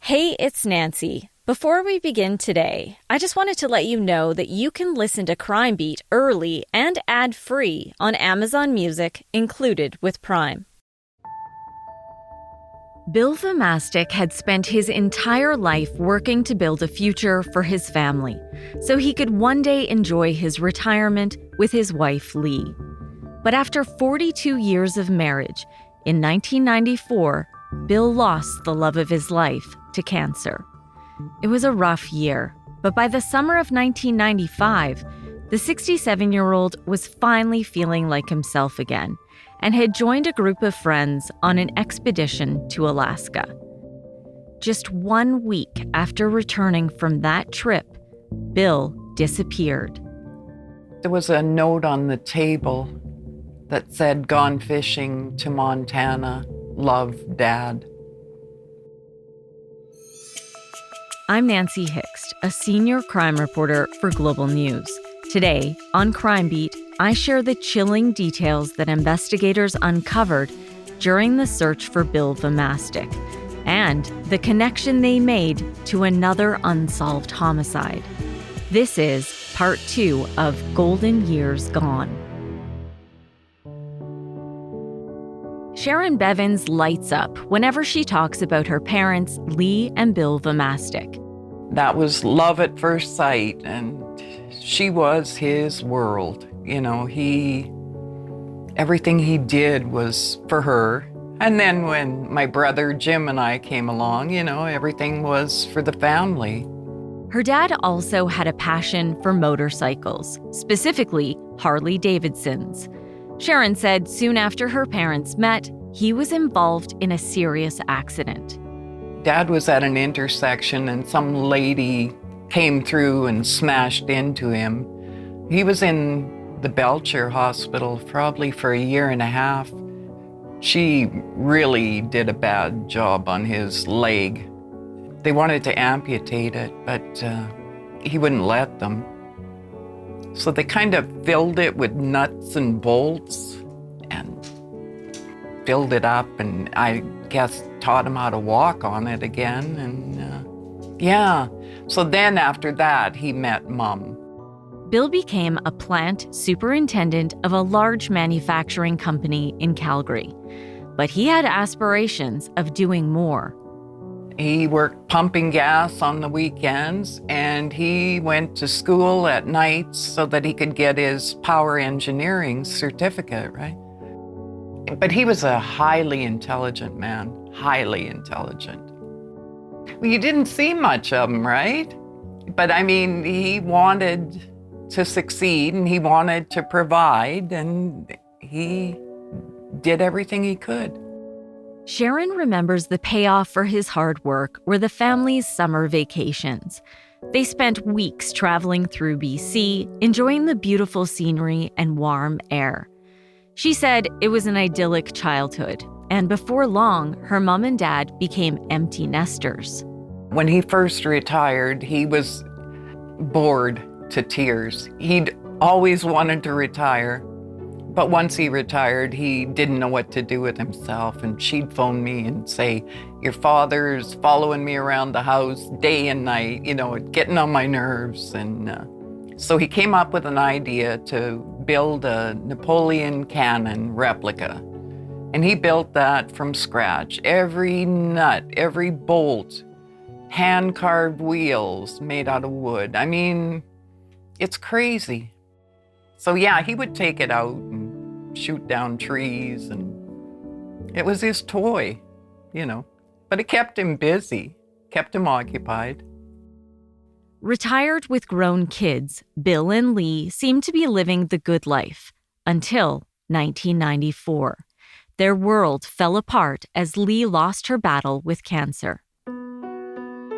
Hey, it's Nancy. Before we begin today, I just wanted to let you know that you can listen to Crime Beat early and ad-free on Amazon Music, included with Prime. Bill Vomastic had spent his entire life working to build a future for his family, so he could one day enjoy his retirement with his wife, Lee. But after 42 years of marriage, in 1994, Bill lost the love of his life to cancer. It was a rough year, but by the summer of 1995, the 67-year-old was finally feeling like himself again and had joined a group of friends on an expedition to Alaska. Just 1 week after returning from that trip, Bill disappeared. There was a note on the table that said, "Gone fishing to Montana. Love, Dad." I'm Nancy Hixt, a senior crime reporter for Global News. Today, on Crime Beat, I share the chilling details that investigators uncovered during the search for Bill Vomastic and the connection they made to another unsolved homicide. This is part 2 of Golden Years Gone. Sharon Bevins lights up whenever she talks about her parents, Lee and Bill Vomastic. That was love at first sight, and she was his world. You know, everything he did was for her. And then when my brother Jim and I came along, everything was for the family. Her dad also had a passion for motorcycles, specifically Harley Davidsons. Sharon said soon after her parents met, he was involved in a serious accident. Dad was at an intersection and some lady came through and smashed into him. He was in the Belcher Hospital probably for a year and a half. She really did a bad job on his leg. They wanted to amputate it, but he wouldn't let them. So they kind of filled it with nuts and bolts and filled it up, and I guess taught him how to walk on it again. And so then after that, he met Mom. Bill became a plant superintendent of a large manufacturing company in Calgary, but he had aspirations of doing more. He worked pumping gas on the weekends, and he went to school at nights so that he could get his power engineering certificate, right? But he was a highly intelligent man, highly intelligent. Well, you didn't see much of him, right? But I mean, he wanted to succeed and he wanted to provide, and he did everything he could. Sharon remembers the payoff for his hard work were the family's summer vacations. They spent weeks traveling through BC, enjoying the beautiful scenery and warm air. She said it was an idyllic childhood, and before long, her mom and dad became empty nesters. When he first retired, he was bored to tears. He'd always wanted to retire. But once he retired, he didn't know what to do with himself. And she'd phone me and say, "Your father's following me around the house day and night, getting on my nerves." And so he came up with an idea to build a Napoleon cannon replica. And he built that from scratch. Every nut, every bolt, hand-carved wheels made out of wood. I mean, it's crazy. So yeah, he would take it out and shoot down trees, and it was his toy, but it kept him busy, kept him occupied. Retired with grown kids, Bill and Lee seemed to be living the good life until 1994. Their world fell apart as Lee lost her battle with cancer.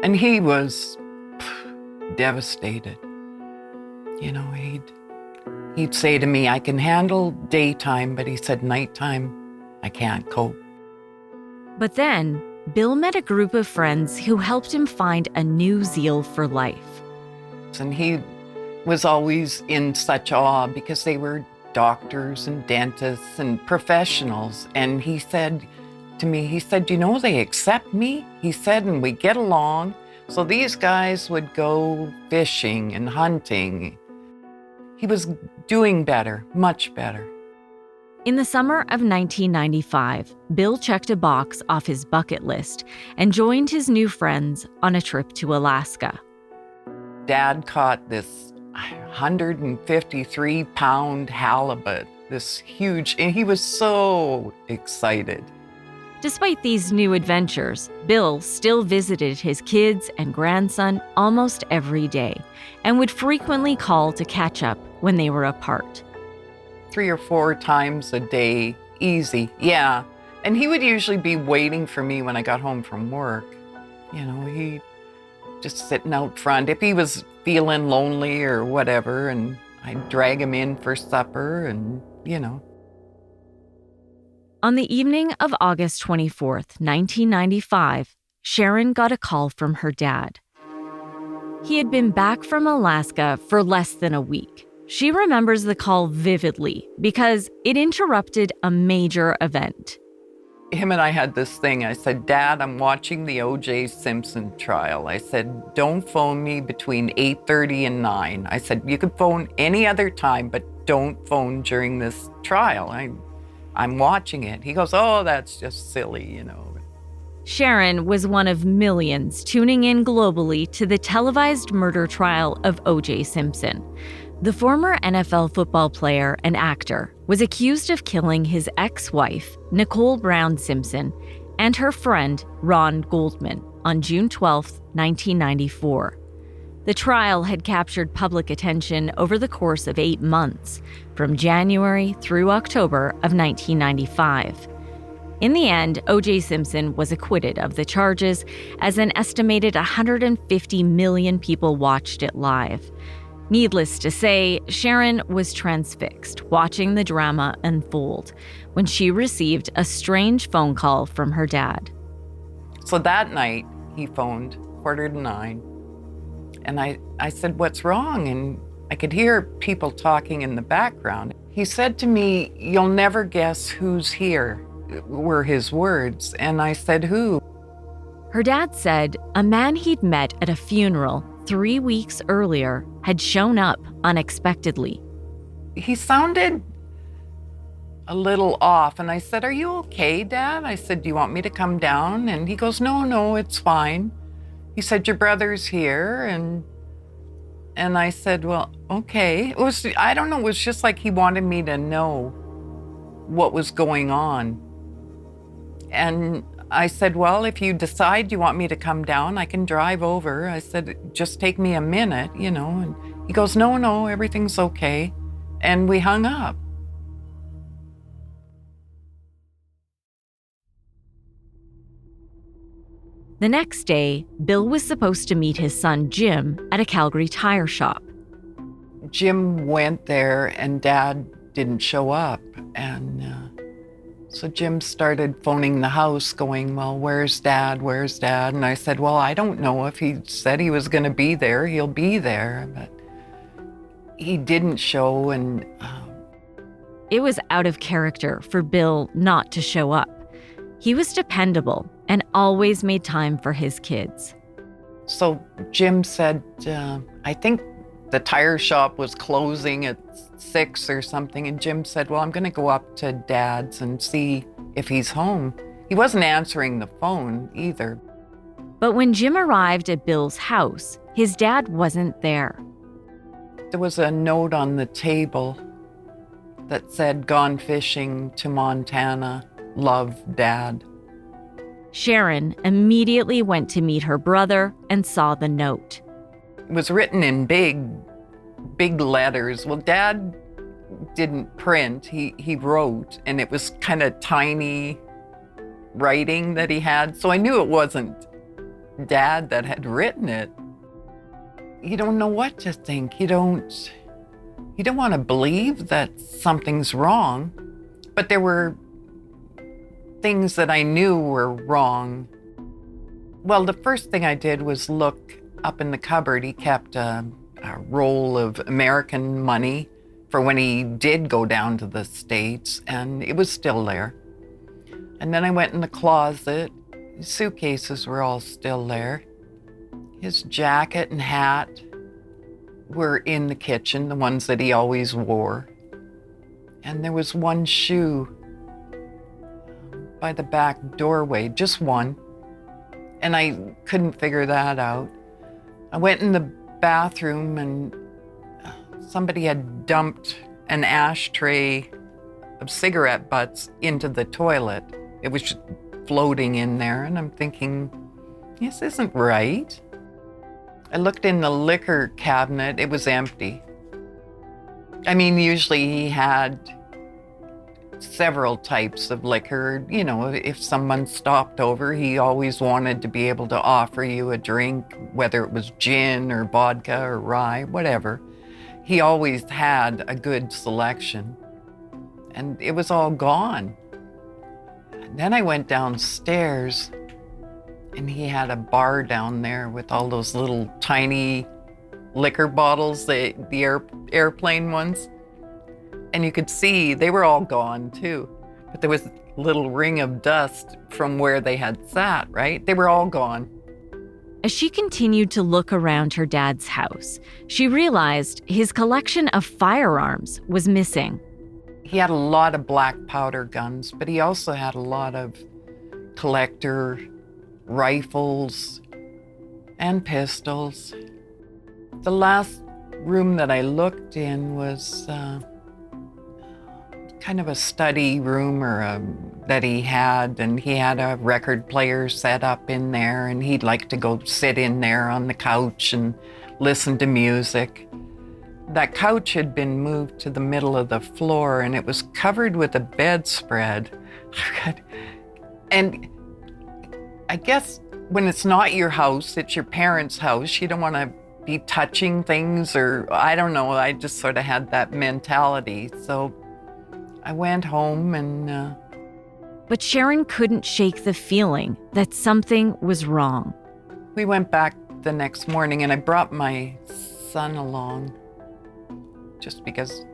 And he was devastated. He'd say to me, "I can handle daytime," but he said, "Nighttime, I can't cope." But then, Bill met a group of friends who helped him find a new zeal for life. And he was always in such awe because they were doctors and dentists and professionals. And he said, to me, he said, you know, they accept me. He said, and we get along. So these guys would go fishing and hunting. He was doing better, much better. In the summer of 1995, Bill checked a box off his bucket list and joined his new friends on a trip to Alaska. Dad caught this 153-pound halibut, this huge, and he was so excited. Despite these new adventures, Bill still visited his kids and grandson almost every day and would frequently call to catch up when they were apart. 3 or 4 times a day, easy, yeah. And he would usually be waiting for me when I got home from work. You know, he just sitting out front. If he was feeling lonely or whatever, and I'd drag him in for supper and, you know. On the evening of August 24th, 1995, Sharon got a call from her dad. He had been back from Alaska for less than a week. She remembers the call vividly because it interrupted a major event. Him and I had this thing. I said, Dad, I'm watching the O.J. Simpson trial. I said, don't phone me between 8:30 and 9. I said, you can phone any other time, but don't phone during this trial. I'm watching it. He goes, oh, that's just silly, you know. Sharon was one of millions tuning in globally to the televised murder trial of O.J. Simpson. The former NFL football player and actor was accused of killing his ex-wife, Nicole Brown Simpson, and her friend, Ron Goldman, on June 12, 1994. The trial had captured public attention over the course of 8 months, from January through October of 1995. In the end, O.J. Simpson was acquitted of the charges, as an estimated 150 million people watched it live. Needless to say, Sharon was transfixed watching the drama unfold when she received a strange phone call from her dad. So that night, he phoned 8:45, and I said, what's wrong? And I could hear people talking in the background. He said to me, you'll never guess who's here, were his words. And I said, who? Her dad said a man he'd met at a funeral 3 weeks earlier had shown up unexpectedly. He sounded a little off, and I said, are you okay, Dad? I said, do you want me to come down? And he goes, no, it's fine. He said, your brother's here, and I said, well, okay. I don't know, it was just like he wanted me to know what was going on. And I said, well, if you decide you want me to come down, I can drive over. I said, just take me a minute, you know. And he goes, no, everything's okay. And we hung up. The next day, Bill was supposed to meet his son Jim at a Calgary tire shop. Jim went there and Dad didn't show up. And so Jim started phoning the house going, well, where's Dad? And I said, well, I don't know. If he said he was going to be there, he'll be there. But he didn't show. And it was out of character for Bill not to show up. He was dependable and always made time for his kids. So Jim said, I think the tire shop was closing at 6 or something. And Jim said, well, I'm going to go up to Dad's and see if he's home. He wasn't answering the phone either. But when Jim arrived at Bill's house, his dad wasn't there. There was a note on the table that said, gone fishing to Montana, love, Dad. Sharon immediately went to meet her brother and saw the note. It was written in big letters. Well, Dad didn't print, he wrote, and it was kind of tiny writing that he had. So I knew it wasn't Dad that had written it. You don't know what to think. You don't want to believe that something's wrong. But there were things that I knew were wrong. Well, the first thing I did was look up in the cupboard. He kept a roll of American money for when he did go down to the States, and it was still there. And then I went in the closet. His suitcases were all still there. His jacket and hat were in the kitchen, the ones that he always wore. And there was one shoe by the back doorway, just one. And I couldn't figure that out. I went in the bathroom and somebody had dumped an ashtray of cigarette butts into the toilet. It was just floating in there, and I'm thinking, this isn't right. I looked in the liquor cabinet, it was empty. I mean, usually he had several types of liquor. You know, if someone stopped over, he always wanted to be able to offer you a drink, whether it was gin or vodka or rye, whatever. He always had a good selection, and it was all gone. And then I went downstairs, and he had a bar down there with all those little tiny liquor bottles, the airplane ones. And you could see they were all gone too. But there was a little ring of dust from where they had sat, right? They were all gone. As she continued to look around her dad's house, she realized his collection of firearms was missing. He had a lot of black powder guns, but he also had a lot of collector rifles and pistols. The last room that I looked in was kind of a study room that he had, and he had a record player set up in there, and he'd like to go sit in there on the couch and listen to music. That couch had been moved to the middle of the floor, and it was covered with a bedspread. And I guess when it's not your house, it's your parents' house, you don't want to be touching things, or I don't know, I just sort of had that mentality. So I went home and... But Sharon couldn't shake the feeling that something was wrong. We went back the next morning, and I brought my son along just because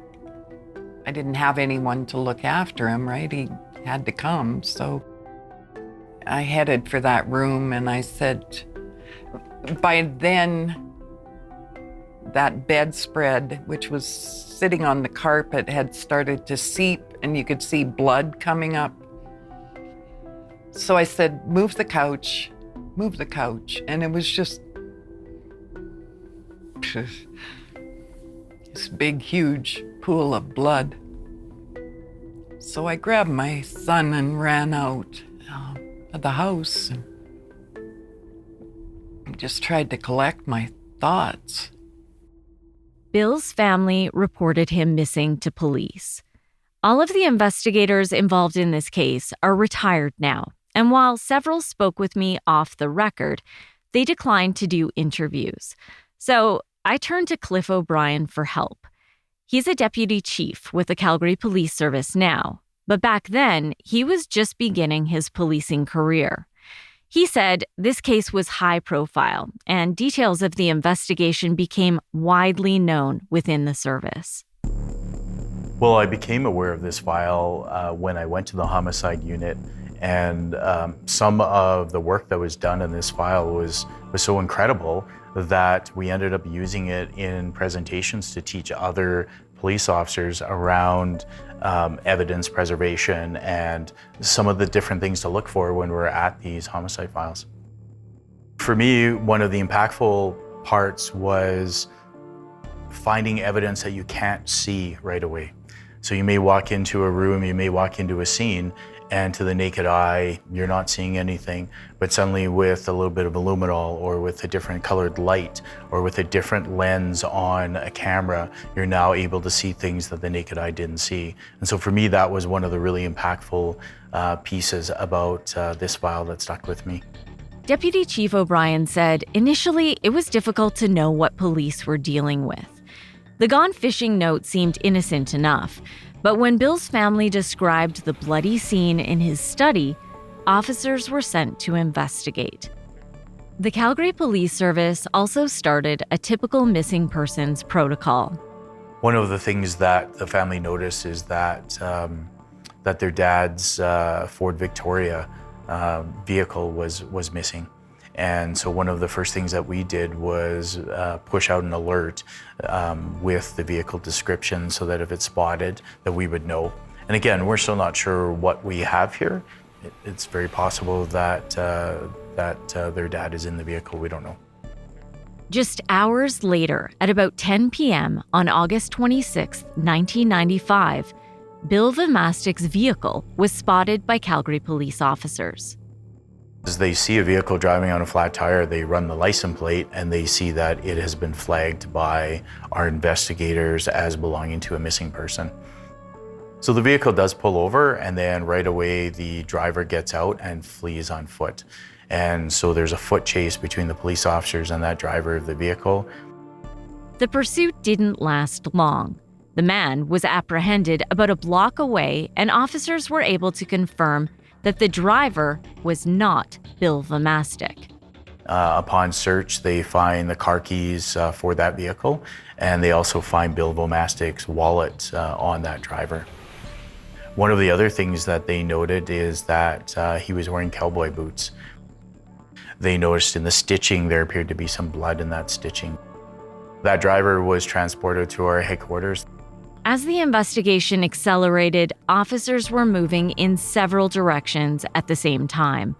I didn't have anyone to look after him, right? He had to come. So I headed for that room, and I said, by then, that bedspread, which was sitting on the carpet, had started to seep, and you could see blood coming up. So I said, move the couch. And it was just this big, huge pool of blood. So I grabbed my son and ran out of the house and just tried to collect my thoughts. Bill's family reported him missing to police. All of the investigators involved in this case are retired now, and while several spoke with me off the record, they declined to do interviews. So I turned to Cliff O'Brien for help. He's a deputy chief with the Calgary Police Service now, but back then, he was just beginning his policing career. He said this case was high profile, and details of the investigation became widely known within the service. Well, I became aware of this file when I went to the homicide unit, and some of the work that was done in this file was so incredible that we ended up using it in presentations to teach other police officers around evidence preservation and some of the different things to look for when we're at these homicide files. For me, one of the impactful parts was finding evidence that you can't see right away. So you may walk into a room, you may walk into a scene, and to the naked eye, you're not seeing anything, but suddenly with a little bit of luminol or with a different colored light or with a different lens on a camera, you're now able to see things that the naked eye didn't see. And so for me, that was one of the really impactful pieces about this file that stuck with me. Deputy Chief O'Brien said initially it was difficult to know what police were dealing with. The gone fishing note seemed innocent enough, but when Bill's family described the bloody scene in his study, officers were sent to investigate. The Calgary Police Service also started a typical missing persons protocol. One of the things that the family noticed is that that their dad's Ford Victoria vehicle was missing. And so one of the first things that we did was push out an alert with the vehicle description so that if it's spotted, that we would know. And again, we're still not sure what we have here. It's very possible that their dad is in the vehicle. We don't know. Just hours later, at about 10 p.m. on August 26, 1995, Bill Vomastic's vehicle was spotted by Calgary police officers. As they see a vehicle driving on a flat tire, they run the license plate and they see that it has been flagged by our investigators as belonging to a missing person. So the vehicle does pull over, and then right away the driver gets out and flees on foot. And so there's a foot chase between the police officers and that driver of the vehicle. The pursuit didn't last long. The man was apprehended about a block away, and officers were able to confirm that the driver was not Bill Vomastic. Upon search, they find the car keys for that vehicle, and they also find Bill Vomastic's wallet on that driver. One of the other things that they noted is that he was wearing cowboy boots. They noticed in the stitching there appeared to be some blood in that stitching. That driver was transported to our headquarters. As the investigation accelerated, officers were moving in several directions at the same time.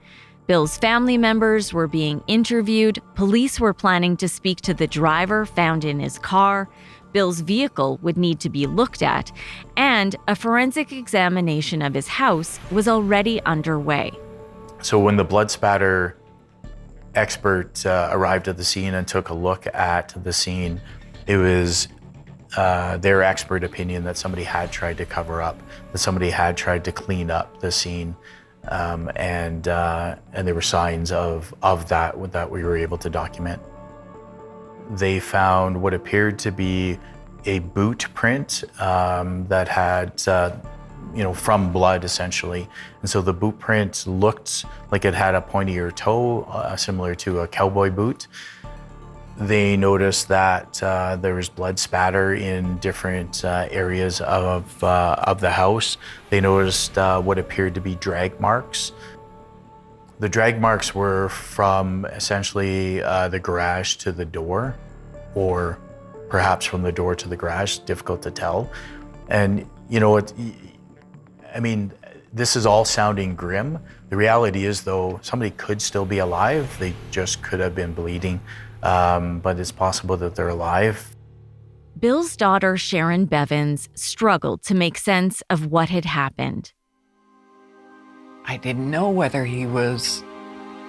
Bill's family members were being interviewed, police were planning to speak to the driver found in his car, Bill's vehicle would need to be looked at, and a forensic examination of his house was already underway. So when the blood spatter expert arrived at the scene and took a look at the scene, it was their expert opinion that somebody had tried to cover up, that somebody had tried to clean up the scene, and there were signs of that we were able to document. They found what appeared to be a boot print that had, from blood essentially. And so the boot print looked like it had a pointier toe, similar to a cowboy boot. They noticed that there was blood spatter in different areas of the house. They noticed what appeared to be drag marks. The drag marks were from essentially the garage to the door, or perhaps from the door to the garage, difficult to tell. And this is all sounding grim. The reality is, though, somebody could still be alive. They just could have been bleeding, but it's possible that they're alive. Bill's daughter, Sharon Bevins, struggled to make sense of what had happened. I didn't know whether he was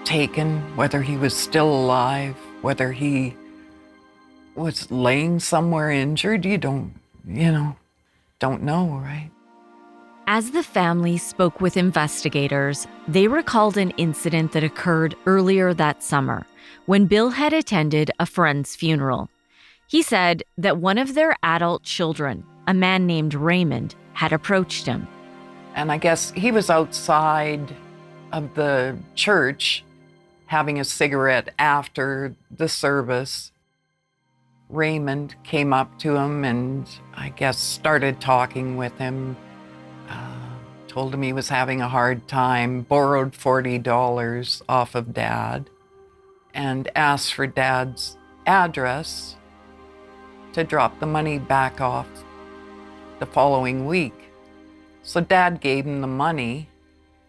taken, whether he was still alive, whether he was laying somewhere injured. You don't know, right? As the family spoke with investigators, they recalled an incident that occurred earlier that summer when Bill had attended a friend's funeral. He said that one of their adult children, a man named Raymond, had approached him. And I guess he was outside of the church having a cigarette after the service. Raymond came up to him and I guess started talking with him, told him he was having a hard time, borrowed $40 off of Dad, and asked for Dad's address to drop the money back off the following week. So Dad gave him the money,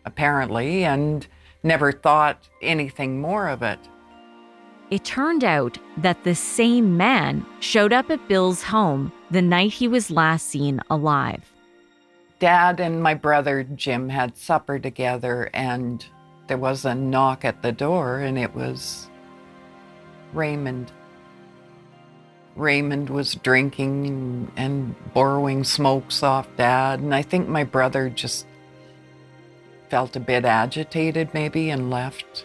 apparently, and never thought anything more of it. It turned out that the same man showed up at Bill's home the night he was last seen alive. Dad and my brother Jim had supper together, and there was a knock at the door, and it was Raymond. Raymond was drinking and borrowing smokes off Dad, and I think my brother just felt a bit agitated maybe and left.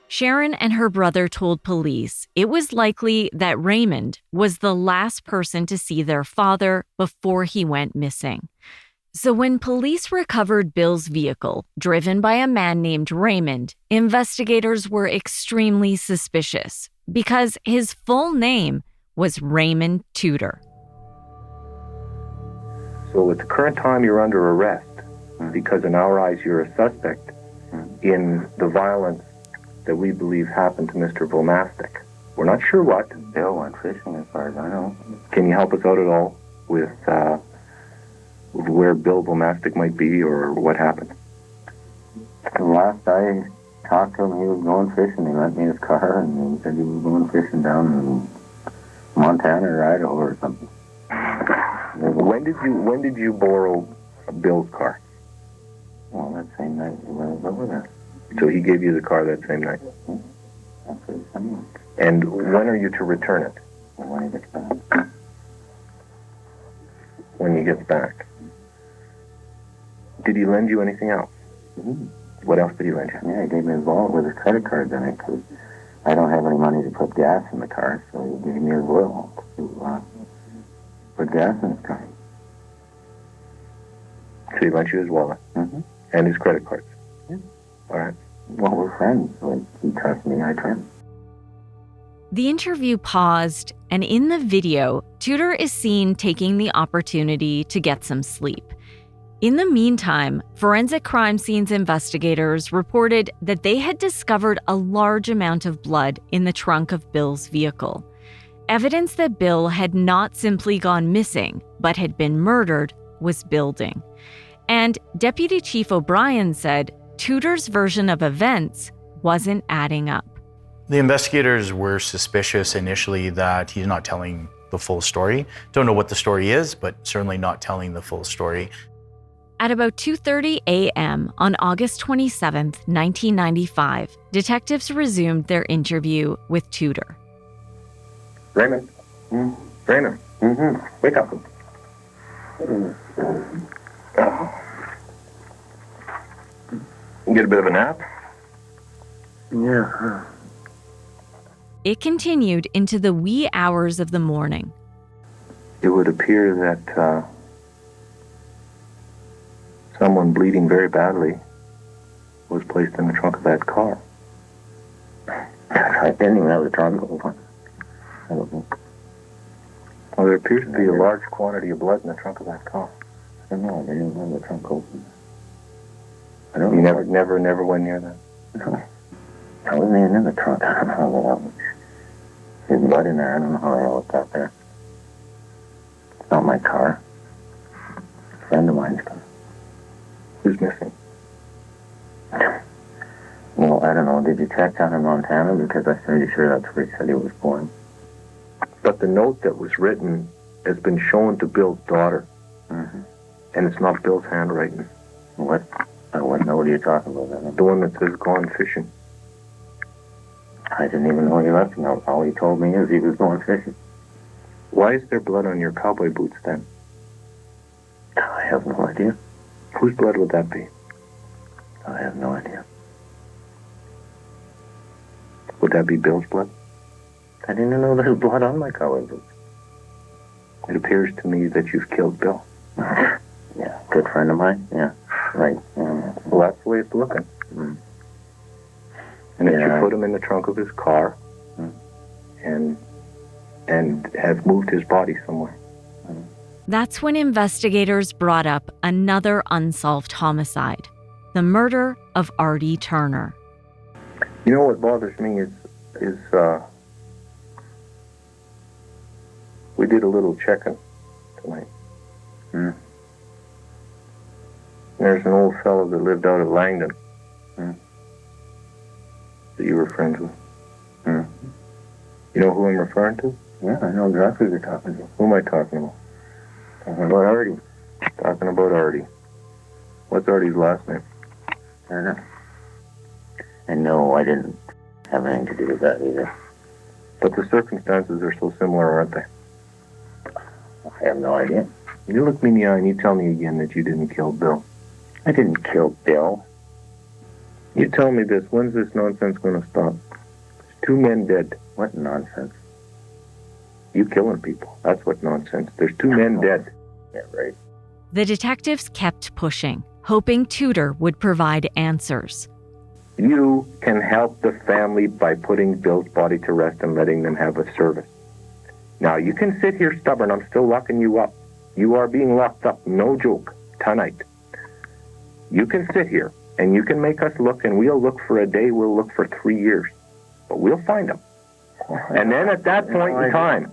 Sharon and her brother told police it was likely that Raymond was the last person to see their father before he went missing. So when police recovered Bill's vehicle, driven by a man named Raymond, investigators were extremely suspicious because his full name was Raymond Tudor. So at the current time, you're under arrest because in our eyes, you're a suspect in the violence that we believe happened to Mr. Vomastic. We're not sure what. Bill went fishing as far as I know. Can you help us out at all with where Bill Vomastic might be or what happened? The last I talked to him, he was going fishing. He lent me his car and he said he was going fishing down in Montana or Idaho or something. When did you borrow Bill's car? Well, that same night we went over there. So he gave you the car that same night? That's what he sent me. And when are you to return it? Well, when he gets back. When he gets back. Did he lend you anything else? Mm-hmm. What else did he lend you? Yeah, he gave me his wallet with his credit cards in it because I don't have any money to put gas in the car, so he gave me his wallet to put gas in his car. So he lent you his wallet? Mm-hmm. And his credit cards? Yeah. All right. Well, we're friends. So he trusts me, I trust him. The interview paused, and in the video, Tudor is seen taking the opportunity to get some sleep. In the meantime, forensic crime scenes investigators reported that they had discovered a large amount of blood in the trunk of Bill's vehicle. Evidence that Bill had not simply gone missing, but had been murdered, was building. And Deputy Chief O'Brien said Tudor's version of events wasn't adding up. The investigators were suspicious initially that he's not telling the full story. Don't know what the story is, but certainly not telling the full story. At about 2:30 a.m. on August 27, 1995, detectives resumed their interview with Tudor. Raymond? Raymond? Mm-hmm. Wake up. Get a bit of a nap? Yeah. It continued into the wee hours of the morning. It would appear that someone bleeding very badly was placed in the trunk of that car. I didn't even have the trunk open. I don't know. Well, there appears to be a large quantity of blood in the trunk of that car. I don't know. I didn't even have the trunk open. I You don't know. never went near that? No. I wasn't even in the trunk. I don't know how the hell. There's blood in there. I don't know how the hell it got there. It's not my car. It's a friend of mine's car. Who's missing? Well, I don't know. Did you check down in Montana? Because I'm pretty sure that's where he said he was born. But the note that was written has been shown to Bill's daughter, Mm-hmm. and it's not Bill's handwriting. What? What note are you talking about? I don't know. The one that says gone fishing. I didn't even know he left a note. All he told me is he was going fishing. Why is there blood on your cowboy boots then? I have no idea. Whose blood would that be? I have no idea. Would that be Bill's blood? I didn't even know there was blood on my cowboy boots. It appears to me that you've killed Bill. Yeah, good friend of mine. Yeah, right. Well, that's the way it's looking. Mm. And if Yeah. you put him in the trunk of his car and have moved his body somewhere. That's when investigators brought up another unsolved homicide, the murder of Artie Turner. You know what bothers me is we did a little checking tonight. Mm. There's an old fellow that lived out at Langdon Mm. that you were friends with. Mm. You know who I'm referring to? Yeah, I know exactly what you're talking about. Who am I talking about? Talking about Artie. Talking about Artie. What's Artie's last name? I don't know. And no, I didn't have anything to do with that either. But the circumstances are so similar, aren't they? I have no idea. You look me in the eye and you tell me again that you didn't kill Bill. I didn't kill Bill. You tell me this. When's this nonsense going to stop? There's 2 men dead. What nonsense. You killing people. That's what nonsense. There's 2 men dead. Yeah, right. The detectives kept pushing, hoping Tudor would provide answers. You can help the family by putting Bill's body to rest and letting them have a service. Now, you can sit here stubborn. I'm still locking you up. You are being locked up, no joke, tonight. You can sit here, and you can make us look, and we'll look for a day, we'll look for 3 years. But we'll find him. And then at that point in time,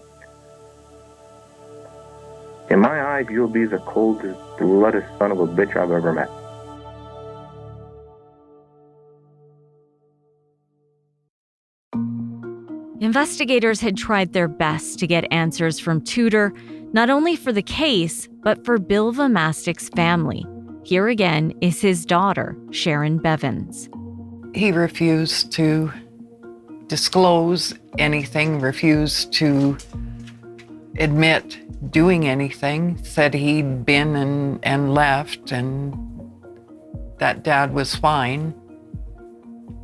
in my eyes, you'll be the coldest, blooded son of a bitch I've ever met. Investigators had tried their best to get answers from Tudor, not only for the case, but for Bill Vomastic's family. Here again is his daughter, Sharon Bevins. He refused to disclose anything, refused to admit doing anything, said he'd been and left, and that Dad was fine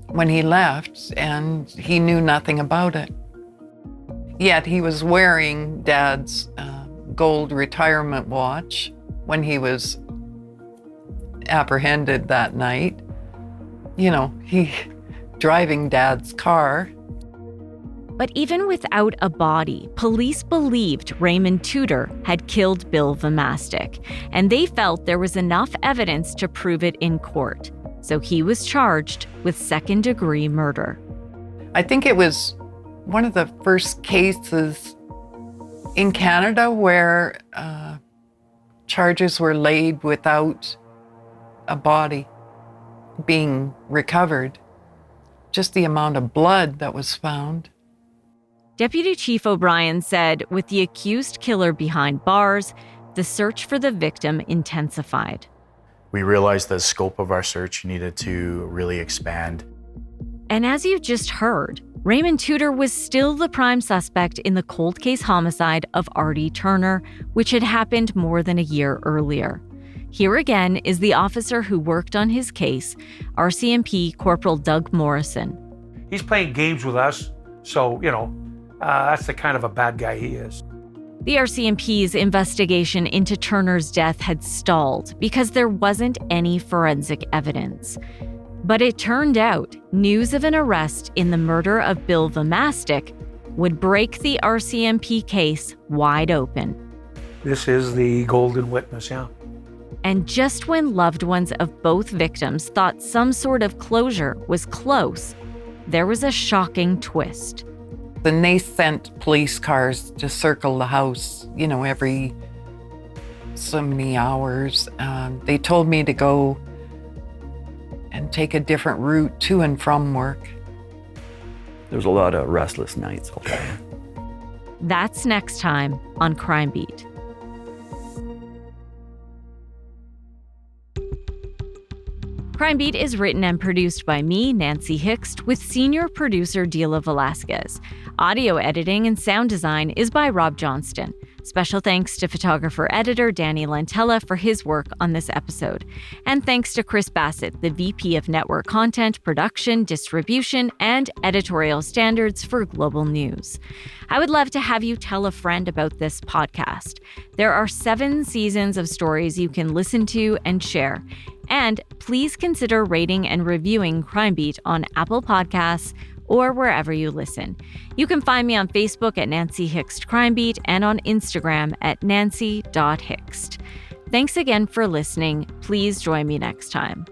when he left, and he knew nothing about it. Yet he was wearing Dad's gold retirement watch when he was apprehended that night. You know, he driving Dad's car. But even without a body, police believed Raymond Tudor had killed Bill Vomastic, and they felt there was enough evidence to prove it in court. So he was charged with second-degree murder. I think it was one of the first cases in Canada where charges were laid without a body being recovered. Just the amount of blood that was found. Deputy Chief O'Brien said, with the accused killer behind bars, the search for the victim intensified. We realized the scope of our search needed to really expand. And as you just heard, Raymond Tudor was still the prime suspect in the cold case homicide of Artie Turner, which had happened more than a year earlier. Here again is the officer who worked on his case, RCMP Corporal Doug Morrison. He's playing games with us, so, that's the kind of a bad guy he is. The RCMP's investigation into Turner's death had stalled because there wasn't any forensic evidence. But it turned out news of an arrest in the murder of Bill Vomastic would break the RCMP case wide open. This is the golden witness, yeah. And just when loved ones of both victims thought some sort of closure was close, there was a shocking twist. Then they sent police cars to circle the house, every so many hours. They told me to go and take a different route to and from work. There was a lot of restless nights, I'll tell you. That's next time on Crime Beat. Crime Beat is written and produced by me, Nancy Hixt, with senior producer Dila Velasquez. Audio editing and sound design is by Rob Johnston. Special thanks to photographer-editor Danny Lantella for his work on this episode. And thanks to Chris Bassett, the VP of Network Content, Production, Distribution, and Editorial Standards for Global News. I would love to have you tell a friend about this podcast. There are 7 seasons of stories you can listen to and share. And please consider rating and reviewing Crime Beat on Apple Podcasts or wherever you listen. You can find me on Facebook at Nancy Hixt Crime Beat and on Instagram at nancy.hixt. Thanks again for listening. Please join me next time.